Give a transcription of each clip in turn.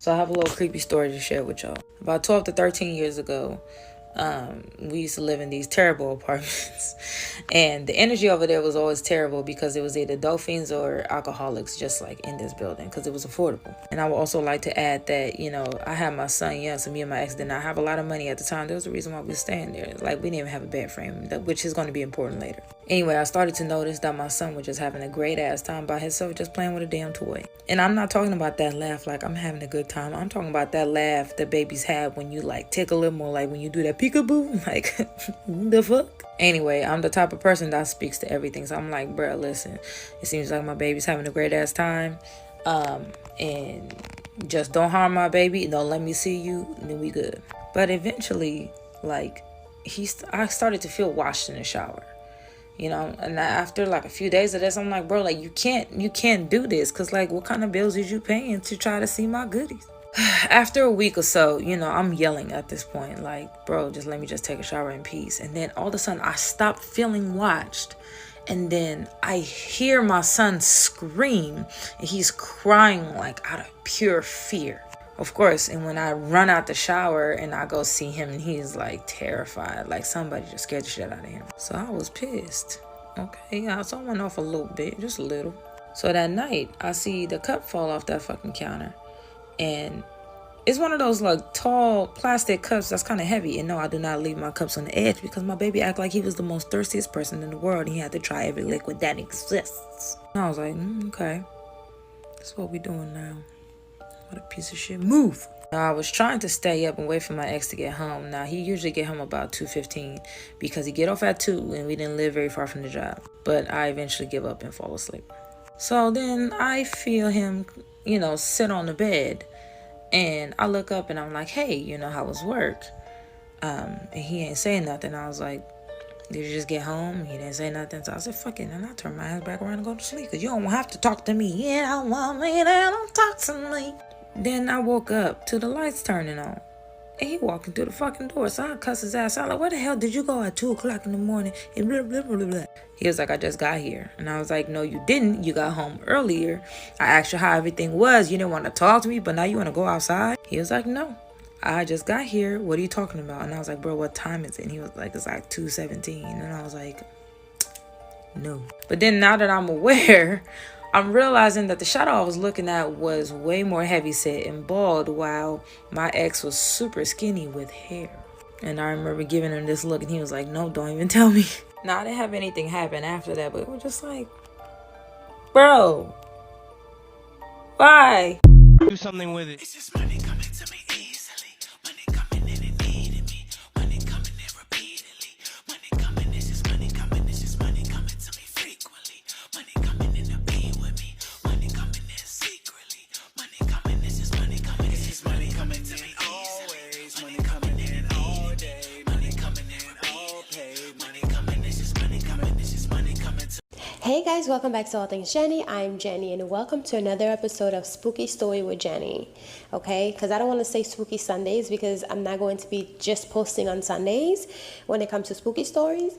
So I have a little creepy story to share with y'all. About 12 to 13 years ago, we used to live in these terrible apartments. And the energy over there was always terrible because it was either dolphins or alcoholics just like in this building because it was affordable. And I would also like to add that, you know, I had my son young, so me and my ex did not have a lot of money at the time. There was a reason why we were staying there. Like, we didn't even have a bed frame, which is going to be important later. Anyway, I started to notice that my son was just having a great ass time by himself, just playing with a damn toy. And I'm not talking about that laugh like I'm having a good time. I'm talking about that laugh that babies have when you like tickle them, or like when you do that peekaboo. Like, the fuck? Anyway, I'm the type of person that speaks to everything. So I'm like, bruh, listen, it seems like my baby's having a great ass time. And just don't harm my baby. Don't let me see you. And then we good. But eventually, like, I started to feel washed in the shower. You know, and after like a few days of this, I'm like, bro, like, you can't do this. Cause like, what kind of bills is you paying to try to see my goodies? After a week or so, you know, I'm yelling at this point, like, bro, just let me just take a shower in peace. And then all of a sudden I stopped feeling watched. And then I hear my son scream, and he's crying like out of pure fear. Of course, and when I run out the shower and I go see him, and he's like terrified, like somebody just scared the shit out of him. So I was pissed. Okay, yeah, so I went off a little bit, just a little. So that night, I see the cup fall off that fucking counter. And it's one of those like tall plastic cups that's kind of heavy. And no, I do not leave my cups on the edge because my baby act like he was the most thirstiest person in the world. And he had to try every liquid that exists. And I was like, okay, that's what we doing now. What a piece of shit. Move. I was trying to stay up and wait for my ex to get home. Now, he usually get home about 2:15 because he get off at 2 and we didn't live very far from the job. But I eventually give up and fall asleep. So then I feel him, you know, sit on the bed. And I look up and I'm like, hey, you know, how was work? And he ain't saying nothing. I was like, did you just get home? He didn't say nothing. So I said, fuck it. And I turned my ass back around and go to sleep. Because you don't have to talk to me. Yeah, I want me to don't talk to me. Then I woke up to the lights turning on. And he walking through the fucking door. So I cuss his ass out. Like, where the hell did you go at 2 o'clock in the morning? And blah, blah, blah, blah. He was like, I just got here. And I was like, no, you didn't. You got home earlier. I asked you how everything was. You didn't want to talk to me, but now you want to go outside? He was like, no, I just got here. What are you talking about? And I was like, bro, what time is it? And he was like, it's like 2:17. And I was like, no. But then now that I'm aware, I'm realizing that the shadow I was looking at was way more heavyset and bald, while my ex was super skinny with hair. And I remember giving him this look, and he was like, no, don't even tell me. Now, I didn't have anything happen after that, but it was just like, bro, why? Do something with it. It's just money coming to me easily. Money coming in and needing me. Money coming in repeatedly. Money coming, it's just money coming. It's just money coming to me frequently. Money coming in to be with me. Money coming in secretly. Money coming, it's just money coming. It's just money coming to me always. Money coming in all day. Money coming in all paid. Money coming, it's just money coming. It's just money coming to me. Hey guys, welcome back to All Things Jenny. I'm Jenny and welcome to another episode of Spooky Story with Jenny. Okay, because I don't want to say Spooky Sundays because I'm not going to be just posting on Sundays when it comes to spooky stories.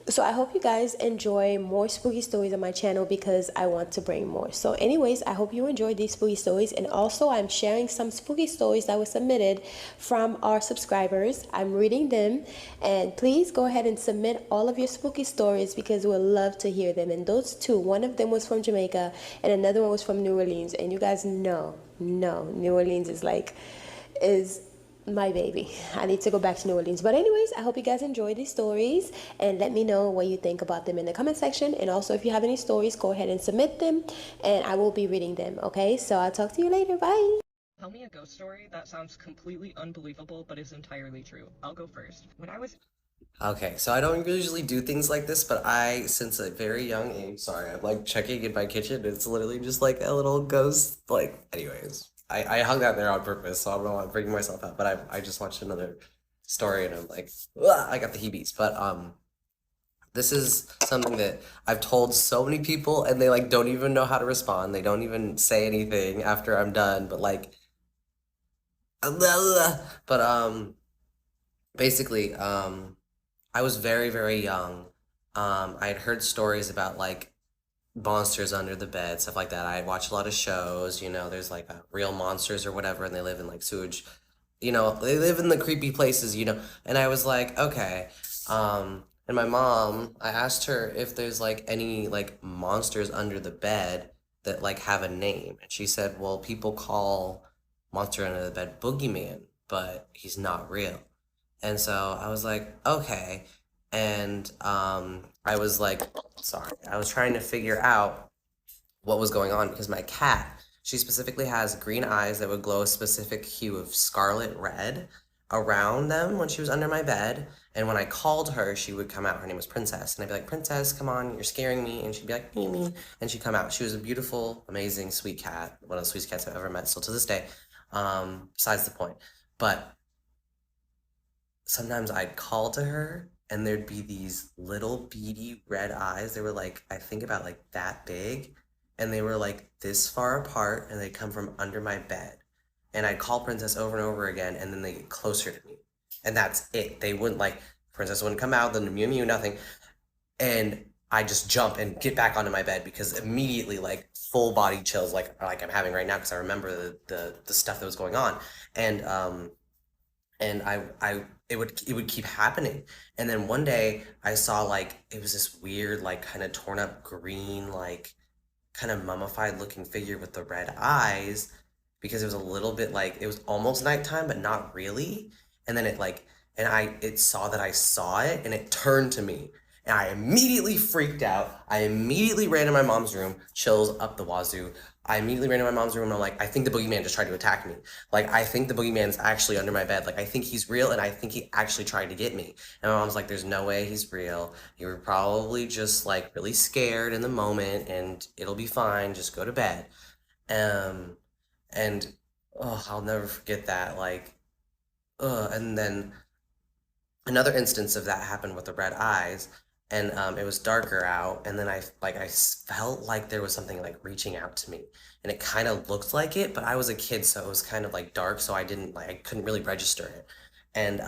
So I hope you guys enjoy more spooky stories on my channel because I want to bring more. So anyways, I hope you enjoyed these spooky stories, and also I'm sharing some spooky stories that were submitted from our subscribers. I'm reading them, and please go ahead and submit all of your spooky stories because we'll love to hear them. And those two, one of them was from Jamaica and another one was from New Orleans, and you guys know New Orleans is my baby. I need to go back to New Orleans. But anyways, I hope you guys enjoy these stories, and let me know what you think about them in the comment section. And also, if you have any stories, go ahead and submit them and I will be reading them. Okay, so I'll talk to you later. Bye. Tell me a ghost story that sounds completely unbelievable but is entirely true. I'll go first. When I was Okay, so I don't usually do things like this, but I, since a very young age, sorry, I'm like checking in my kitchen. It's literally just like a little ghost, like, anyways. I hung that there on purpose, so I don't want to bring myself out, but I just watched another story and I'm like, ugh, I got the heebies. But this is something that I've told so many people and they like don't even know how to respond. They don't even say anything after I'm done, but like, but basically, I was very, very young. I had heard stories about like monsters under the bed, stuff like that. I watch a lot of shows, you know, there's like real monsters or whatever, and they live in like sewage, you know, they live in the creepy places, you know. And I was like, okay. And my mom, I asked her if there's like any like monsters under the bed that like have a name. And she said, well, people call monster under the bed boogeyman, but he's not real. And so I was like, okay. And I was like, sorry, I was trying to figure out what was going on because my cat, she specifically has green eyes that would glow a specific hue of scarlet red around them when she was under my bed. And when I called her, she would come out. Her name was Princess. And I'd be like, Princess, come on, you're scaring me. And she'd be like, me. And she'd come out. She was a beautiful, amazing, sweet cat. One of the sweetest cats I've ever met, still to this day. Besides the point. But sometimes I'd call to her and there'd be these little beady red eyes. They were like, I think about like that big. And they were like this far apart and they'd come from under my bed. And I'd call Princess over and over again and then they get closer to me. And that's it. They wouldn't like, Princess wouldn't come out, then mew, nothing. And I just jump and get back onto my bed because immediately like full body chills like I'm having right now because I remember the stuff that was going on. And it would keep happening. And then one day I saw like it was this weird like kind of torn up green like kind of mummified looking figure with the red eyes because it was a little bit like it was almost nighttime but not really. And then it saw that I saw it and it turned to me. And I immediately freaked out. I immediately ran to my mom's room, chills up the wazoo. I immediately ran to my mom's room and I'm like, I think the boogeyman just tried to attack me. Like, I think the boogeyman's actually under my bed. Like, I think he's real and I think he actually tried to get me. And my mom's like, there's no way he's real. You were probably just like really scared in the moment and it'll be fine. Just go to bed. And I'll never forget that. Like, and then another instance of that happened with the red eyes. And it was darker out, and then I felt like there was something like reaching out to me, and it kind of looked like it, but I was a kid, so it was kind of like dark, so I couldn't really register it, and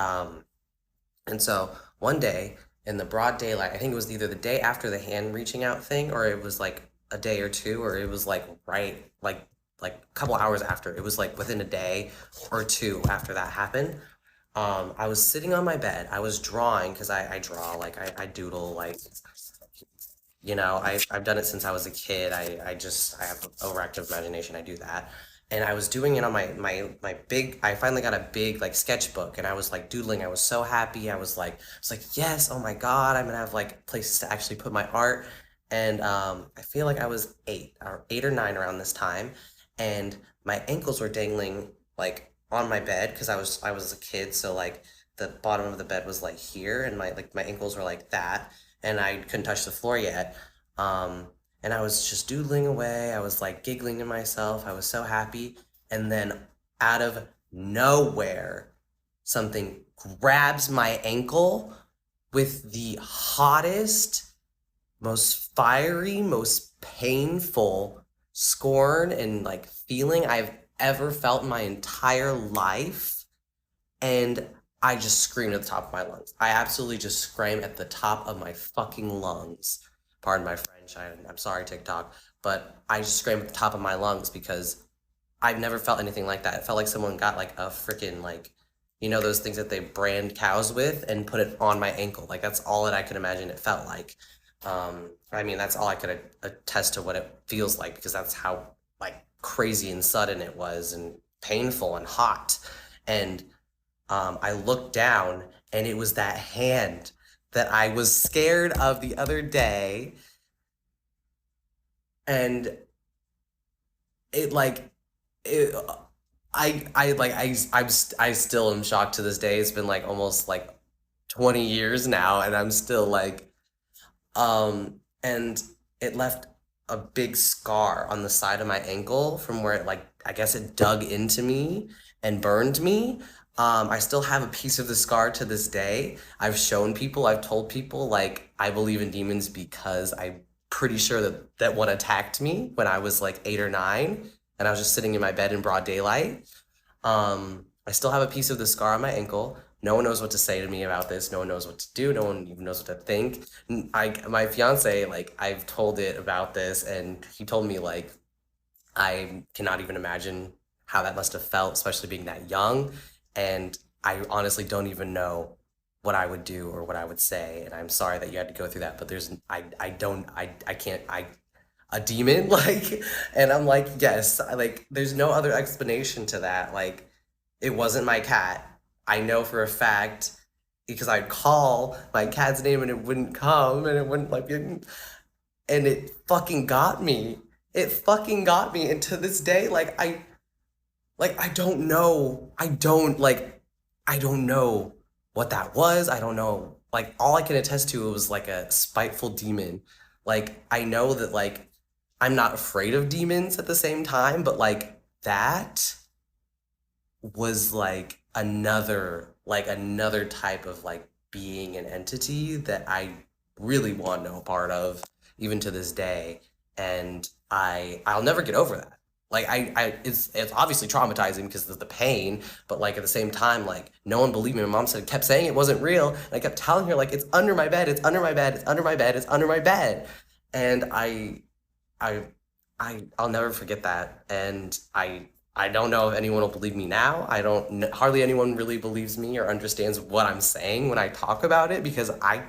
so one day in the broad daylight, I think it was either the day after the hand reaching out thing, or it was like a day or two, or it was like right like a couple hours after. It was like within a day or two after that happened. I was sitting on my bed. I was drawing because I draw, like I doodle, like, you know, I've done it since I was a kid. I have overactive imagination. I do that. And I was doing it on my big, I finally got a big like sketchbook and I was like doodling. I was so happy. I was like, yes, oh my God, I'm gonna have like places to actually put my art. And I feel like I was 8 or 9 around this time. And my ankles were dangling like on my bed because I was a kid, so like the bottom of the bed was like here and my ankles were like that and I couldn't touch the floor yet. And I was just doodling away. I was like giggling to myself. I was so happy. And then out of nowhere, something grabs my ankle with the hottest, most fiery, most painful scorn and like feeling I've ever felt in my entire life. And I just screamed at the top of my lungs. I absolutely just screamed at the top of my fucking lungs. Pardon my French, I'm sorry, TikTok, but I just screamed at the top of my lungs because I've never felt anything like that. It felt like someone got like a freaking like, you know, those things that they brand cows with and put it on my ankle. Like that's all that I could imagine it felt like. I mean, that's all I could attest to what it feels like because that's how like crazy and sudden it was and painful and hot. And I looked down and it was that hand that I was scared of the other day. And I still am shocked to this day. It's been like almost like 20 years now and I'm still like, and it left a big scar on the side of my ankle from where it like, I guess it dug into me and burned me. I still have a piece of the scar to this day. I've shown people, I've told people like I believe in demons because I'm pretty sure that one attacked me when I was like 8 or 9 and I was just sitting in my bed in broad daylight. I still have a piece of the scar on my ankle, No one knows what to say to me about this. No one knows what to do. No one even knows what to think. My fiance, like, I've told it about this, and he told me, like, I cannot even imagine how that must have felt, especially being that young. And I honestly don't even know what I would do or what I would say. And I'm sorry that you had to go through that, but I can't, a demon, like, and I'm like, yes, like, there's no other explanation to that. Like, it wasn't my cat. I know for a fact because I'd call my cat's name and it wouldn't come and it wouldn't like and it fucking got me. It fucking got me. And to this day, I don't know. I don't know what that was. I don't know. Like, all I can attest to was like a spiteful demon. Like, I know that, like, I'm not afraid of demons at the same time, but like that was another type of like being an entity that I really want no part of, even to this day. And I'll never get over that. Like, it's obviously traumatizing because of the pain, but like at the same time, like, no one believed me. My mom kept saying it wasn't real, and I kept telling her, like, it's under my bed, it's under my bed, it's under my bed, it's under my bed. And I'll never forget that. And I don't know if anyone will believe me now. Hardly anyone really believes me or understands what I'm saying when I talk about it, because I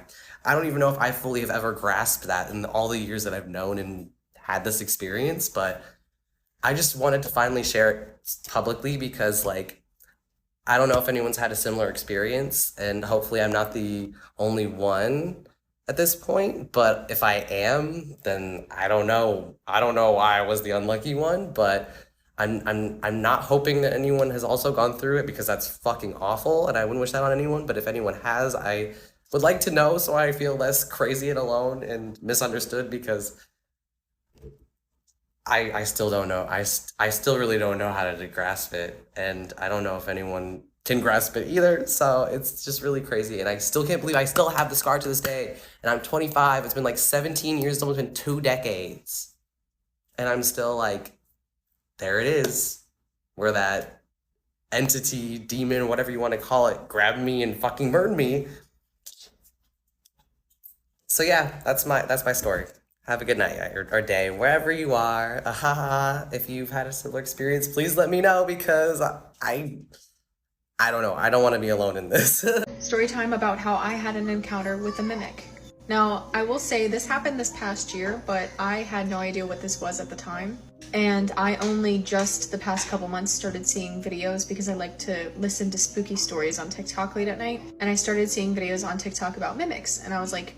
don't even know if I fully have ever grasped that in all the years that I've known and had this experience. But I just wanted to finally share it publicly because, like, I don't know if anyone's had a similar experience, and hopefully I'm not the only one at this point. But if I am, then I don't know. I don't know why I was the unlucky one, but I'm not hoping that anyone has also gone through it, because that's fucking awful and I wouldn't wish that on anyone. But if anyone has, I would like to know so I feel less crazy and alone and misunderstood, because I still don't know. I still really don't know how to grasp it, and I don't know if anyone can grasp it either. So it's just really crazy, and I still can't believe I still have the scar to this day. And I'm 25. It's been like 17 years. It's almost been 2 decades, and I'm still like, there it is, where that entity, demon, whatever you want to call it, grabbed me and fucking burned me. So yeah, that's my story. Have a good night or day, wherever you are. If you've had a similar experience, please let me know, because I don't know. I don't want to be alone in this. Story time about how I had an encounter with a mimic. Now, I will say this happened this past year, but I had no idea what this was at the time. And I only just the past couple months started seeing videos, because I like to listen to spooky stories on TikTok late at night. And I started seeing videos on TikTok about mimics, and I was like,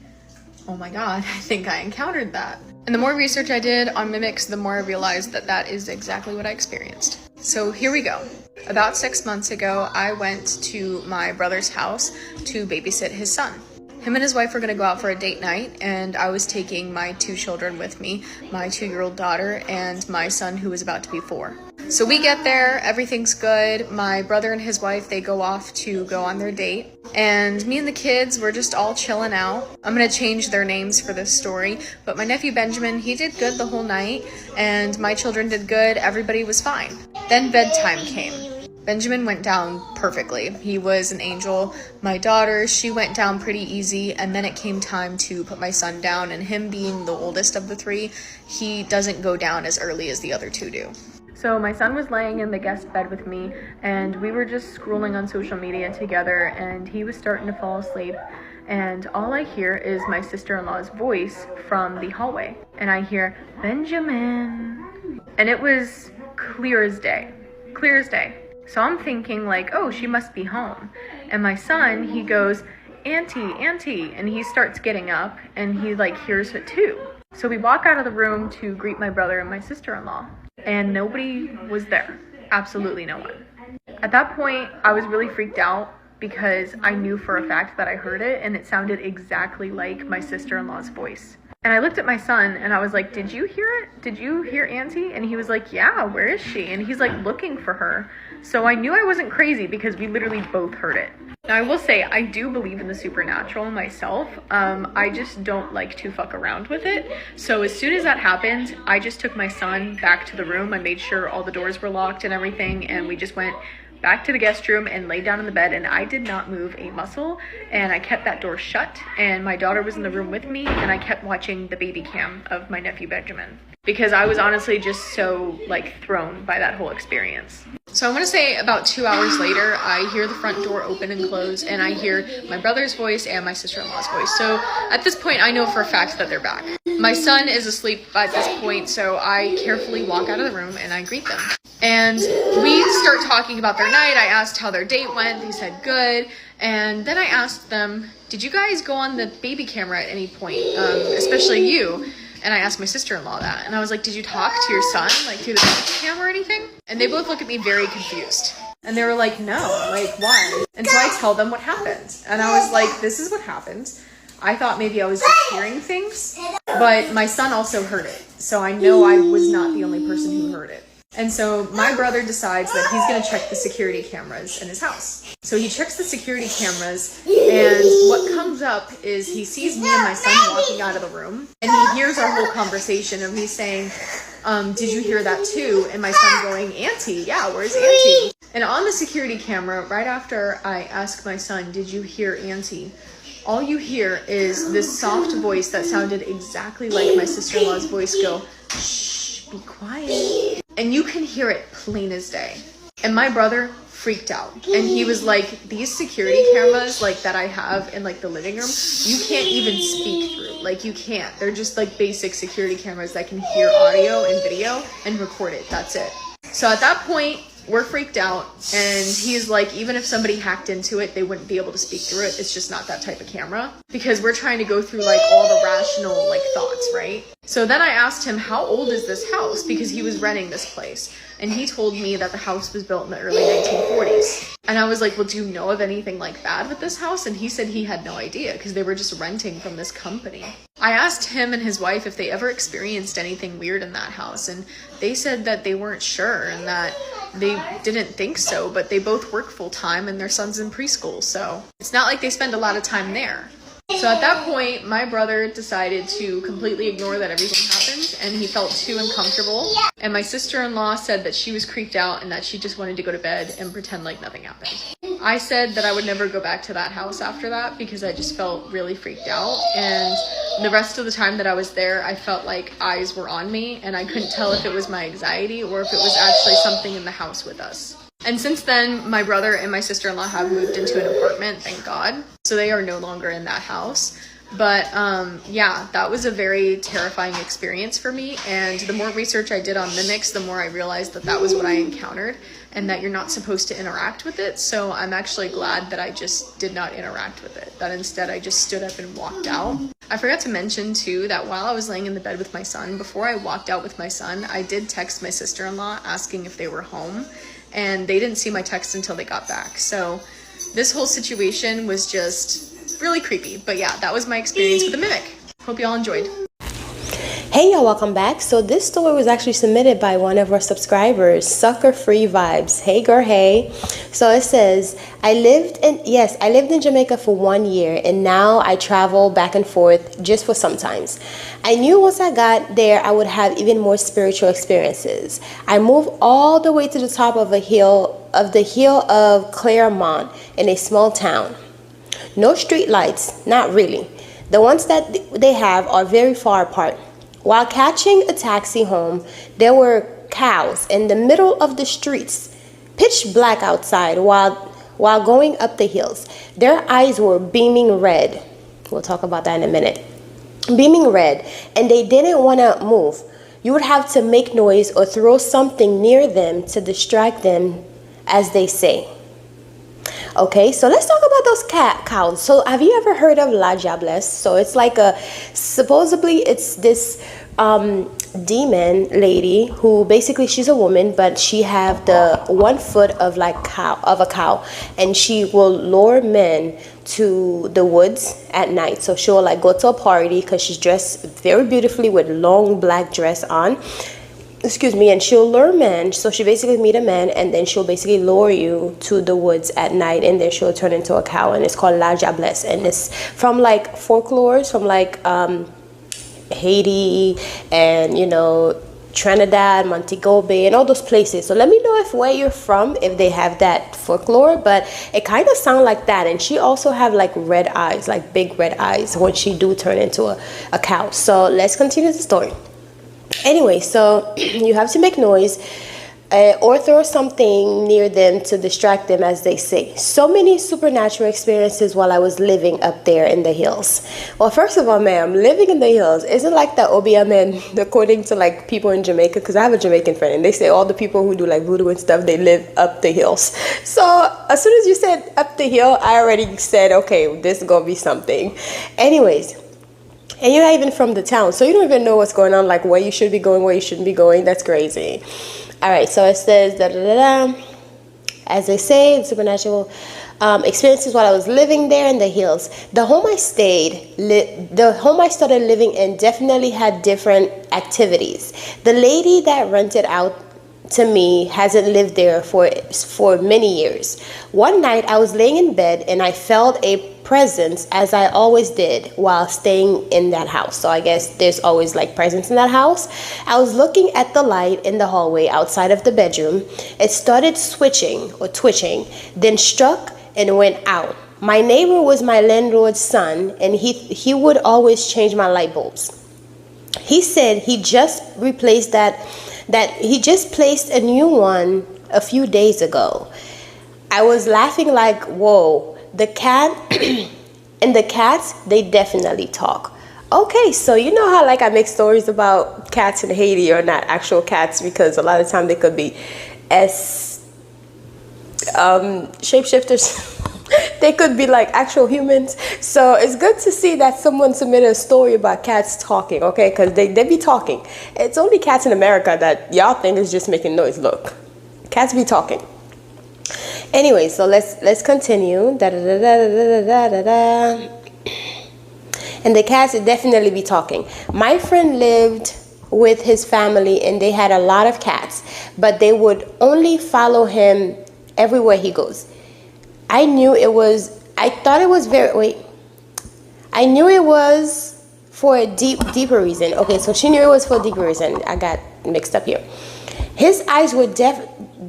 oh my god, I think I encountered that. And the more research I did on mimics, the more I realized that that is exactly what I experienced. So here we go. About 6 months ago, I went to my brother's house to babysit his son. Him and his wife were gonna go out for a date night, and I was taking my 2 children with me, my 2-year-old daughter and my son who was about to be 4. So we get there, everything's good. My brother and his wife, they go off to go on their date. And me and the kids, we're just all chilling out. I'm gonna change their names for this story, but my nephew Benjamin, he did good the whole night, and my children did good, everybody was fine. Then bedtime came. Benjamin went down perfectly. He was an angel. My daughter, she went down pretty easy, and then it came time to put my son down, and him being the oldest of the 3, he doesn't go down as early as the other 2 do. So my son was laying in the guest bed with me, and we were just scrolling on social media together, and he was starting to fall asleep, and all I hear is my sister-in-law's voice from the hallway, and I hear, "Benjamin," and it was clear as day. So I'm thinking, like, oh, she must be home. And my son, he goes, Auntie, and he starts getting up, and he, like, hears it too. So we walk out of the room to greet my brother and my sister-in-law, and nobody was there. Absolutely no one. At that point, I was really freaked out, because I knew for a fact that I heard it, and it sounded exactly like my sister-in-law's voice. And I looked at my son, and I was like, did you hear it? Did you hear Auntie? And he was like, yeah, where is she? And he's like looking for her. So I knew I wasn't crazy because we literally both heard it. Now I will say I do believe in the supernatural myself. I just don't like to fuck around with it. So as soon as that happened, I just took my son back to the room. I made sure all the doors were locked and everything, and we just went back to the guest room and laid down in the bed, and I did not move a muscle, and I kept that door shut, and my daughter was in the room with me, and I kept watching the baby cam of my nephew Benjamin because I was honestly just so like thrown by that whole experience. So I want to say about 2 hours later, I hear the front door open and close, and I hear my brother's voice and my sister-in-law's voice. So at this point, I know for a fact that they're back. My son is asleep at this point, so I carefully walk out of the room and I greet them. And we start talking about their night. I asked how their date went. They said good. And then I asked them, did you guys go on the baby camera at any point, especially you? And I asked my sister-in-law that. And I was like, did you talk to your son, like through the baby cam or anything? And they both looked at me very confused. And they were like, no, like why? And so I tell them what happened. And I was like, this is what happened. I thought maybe I was just hearing things, but my son also heard it. So I know I was not the only person who heard it. And so my brother decides that he's going to check the security cameras in his house. So he checks the security cameras, and what comes up is he sees me and my son walking out of the room, and he hears our whole conversation of me saying, did you hear that too? And my son going, Auntie, yeah, where's Auntie? And on the security camera, right after I ask my son, did you hear Auntie? All you hear is this soft voice that sounded exactly like my sister-in-law's voice go, shh, be quiet. And you can hear it plain as day. And my brother freaked out. And he was like, these security cameras like that I have in like the living room, you can't even speak through. Like you can't. They're just like basic security cameras that can hear audio and video and record it. That's it. So at that point, we're freaked out, and he's like, even if somebody hacked into it, they wouldn't be able to speak through it. It's just not that type of camera, because we're trying to go through like all the rational like thoughts, right? So then I asked him, how old is this house? Because he was renting this place, and he told me that the house was built in the early 1940s. And I was like, well, do you know of anything like bad with this house? And he said he had no idea because they were just renting from this company. I asked him and his wife if they ever experienced anything weird in that house, and they said that they weren't sure and that they didn't think so, but they both work full-time and their son's in preschool, so it's not like they spend a lot of time there. So at that point, my brother decided to completely ignore that everything happened, and he felt too uncomfortable. And my sister-in-law said that she was creeped out and that she just wanted to go to bed and pretend like nothing happened. I said that I would never go back to that house after that because I just felt really freaked out. And the rest of the time that I was there, I felt like eyes were on me, and I couldn't tell if it was my anxiety or if it was actually something in the house with us. And since then, my brother and my sister-in-law have moved into an apartment, thank God. So they are no longer in that house. But yeah, that was a very terrifying experience for me. And the more research I did on mimics, the more I realized that that was what I encountered and that you're not supposed to interact with it. So I'm actually glad that I just did not interact with it, that instead I just stood up and walked out. I forgot to mention too that while I was laying in the bed with my son, before I walked out with my son, I did text my sister-in-law asking if they were home. And they didn't see my text until they got back. So this whole situation was just really creepy. But yeah, that was my experience with the mimic. Hope y'all enjoyed. Hey y'all, welcome back. So this story was actually submitted by one of our subscribers, Sucker Free Vibes. Hey girl, hey. So it says, I lived in Jamaica for 1 year, and now I travel back and forth just for sometimes. I knew once I got there I would have even more spiritual experiences. I moved all the way to the top of the hill of Claremont in a small town. No street lights, not really. The ones that they have are very far apart. While catching a taxi home, there were cows in the middle of the streets, pitch black outside while going up the hills. Their eyes were beaming red. We'll talk about that in a minute. Beaming red, and they didn't want to move. You would have to make noise or throw something near them to distract them, as they say. Okay, so let's talk about those cows. So have you ever heard of La Diablesse? So it's like supposedly it's this demon lady who basically she's a woman, but she have the 1 foot of a cow, and she will lure men to the woods at night. So she'll like go to a party because she's dressed very beautifully with long black dress on, excuse me, and she'll lure men. So she basically meet a man, and then she'll basically lure you to the woods at night, and then she'll turn into a cow, and it's called La Jablesse, and it's from like folklores from like Haiti and, you know, Trinidad, Montego Bay, and all those places. So let me know if where you're from, if they have that folklore, but it kind of sounds like that. And she also have like red eyes, like big red eyes when she do turn into a cow. So let's continue the story. Anyway, so you have to make noise or throw something near them to distract them, as they say. So many supernatural experiences while I was living up there in the hills. Well, first of all, ma'am, living in the hills isn't like the Obia men, according to like people in Jamaica, because I have a Jamaican friend, and they say all the people who do like voodoo and stuff, they live up the hills. So as soon as you said up the hill, I already said, okay, this is gonna be something. Anyways, and you're not even from the town, so you don't even know what's going on, like where you should be going, where you shouldn't be going. That's crazy. All right, so it says, as they say, supernatural experiences while I was living there in the hills. The home I started living in definitely had different activities. The lady that rented out to me hasn't lived there for many years. One night I was laying in bed and I felt a presence, as I always did while staying in that house. So I guess there's always like presence in that house. I was looking at the light in the hallway outside of the bedroom. It started switching or twitching, then struck and went out. My neighbor was my landlord's son, and he would always change my light bulbs. He said he just replaced that he just placed a new one a few days ago. I was laughing like, whoa. The cat and the cats, they definitely talk. Okay, so you know how like I make stories about cats in Haiti or not actual cats, because a lot of time they could be shapeshifters. They could be like actual humans. So it's good to see that someone submitted a story about cats talking, okay? Because they be talking. It's only cats in America that y'all think is just making noise. Look, cats be talking. Anyway, so let's continue. And the cats would definitely be talking. My friend lived with his family, and they had a lot of cats, but they would only follow him everywhere he goes. I knew it was for a deeper reason. Okay, so she knew it was for a deeper reason. I got mixed up here. His eyes were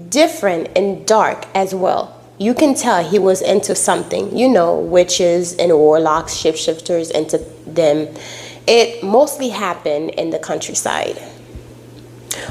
different and dark as well. You can tell he was into something, you know, witches and warlocks, shapeshifters, into them. It mostly happened in the countryside.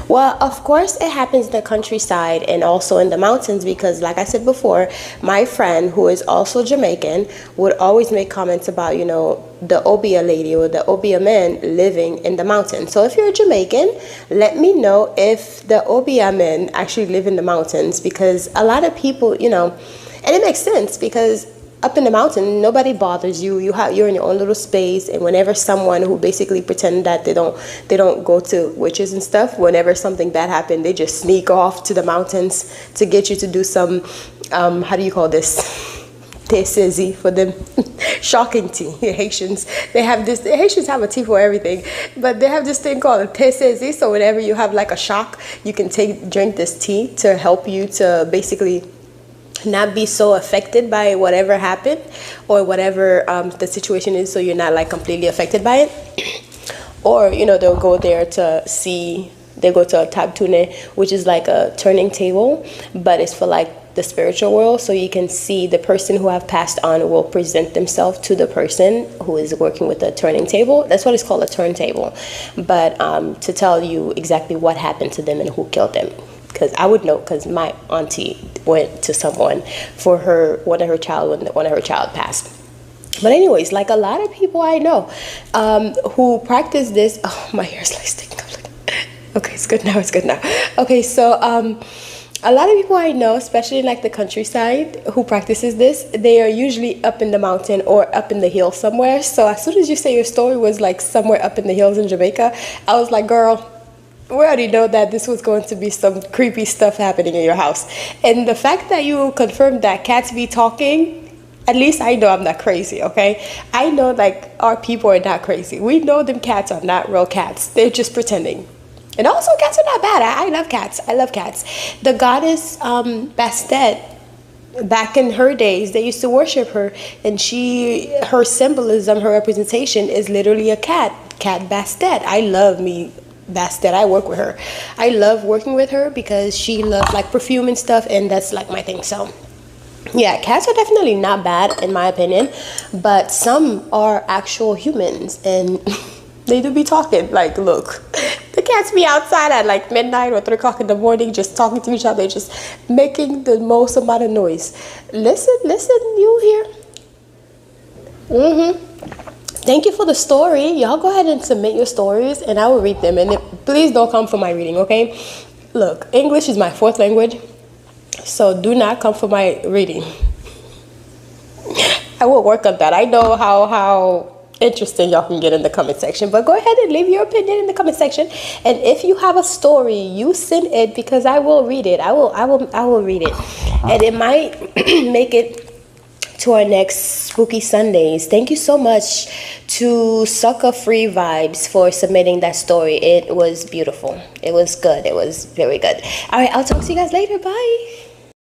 Well, of course it happens in the countryside and also in the mountains, because like I said before, my friend, who is also Jamaican, would always make comments about, you know, the Obia lady or the Obia men living in the mountains. So if you're a Jamaican, let me know if the Obia men actually live in the mountains, because a lot of people, you know, and it makes sense, because up in the mountain, nobody bothers you. You're in your own little space, and whenever someone who basically pretend that they don't go to witches and stuff, whenever something bad happens, they just sneak off to the mountains to get you to do some how do you call this? Tesezi for them. Shocking tea. Haitians, they have this. The Haitians have a tea for everything, but they have this thing called a tesezi. So whenever you have like a shock, you can drink this tea to help you to basically not be so affected by whatever happened or whatever the situation is, so you're not like completely affected by it. Or, you know, they'll go there to see, they go to a tabtune, which is like a turning table, but it's for like the spiritual world, so you can see the person who have passed on will present themselves to the person who is working with the turning table. That's what it's called, a turntable. But to tell you exactly what happened to them and who killed them. Because I would know, because my auntie went to someone for one of her child passed. But anyways, like a lot of people I know who practice this. Oh, my hair's like sticking up. Okay, it's good now. Okay, so a lot of people I know, especially in like the countryside, who practices this, they are usually up in the mountain or up in the hills somewhere. So as soon as you say your story was like somewhere up in the hills in Jamaica, I was like, girl, we already know that this was going to be some creepy stuff happening in your house. And the fact that you confirmed that cats be talking, at least I know I'm not crazy, okay? I know like our people are not crazy. We know them cats are not real cats. They're just pretending. And also, cats are not bad. I love cats. I love cats. The goddess Bastet, back in her days, they used to worship her, and her symbolism, her representation is literally a cat. Cat Bastet. I love me Bastet. I work with her. I love working with her because she loves like perfume and stuff, and that's like my thing. So yeah, cats are definitely not bad in my opinion, but some are actual humans and they do be talking. Like, look, the cats be outside at like midnight or 3 o'clock in the morning just talking to each other, just making the most amount of noise. Listen, you here? Thank you for the story. Y'all go ahead and submit your stories and I will read them. And please don't come for my reading, okay? Look, English is my 4th language, so do not come for my reading. I will work on that. I know how interesting y'all can get in the comment section, but go ahead and leave your opinion in the comment section. And if you have a story, you send it because I will read it. I will read it, and it might make it to our next Spooky Sundays. Thank you so much to Sucker Free Vibes for submitting that story. It was beautiful. It was good. It was very good. All right, I'll talk to you guys later. Bye.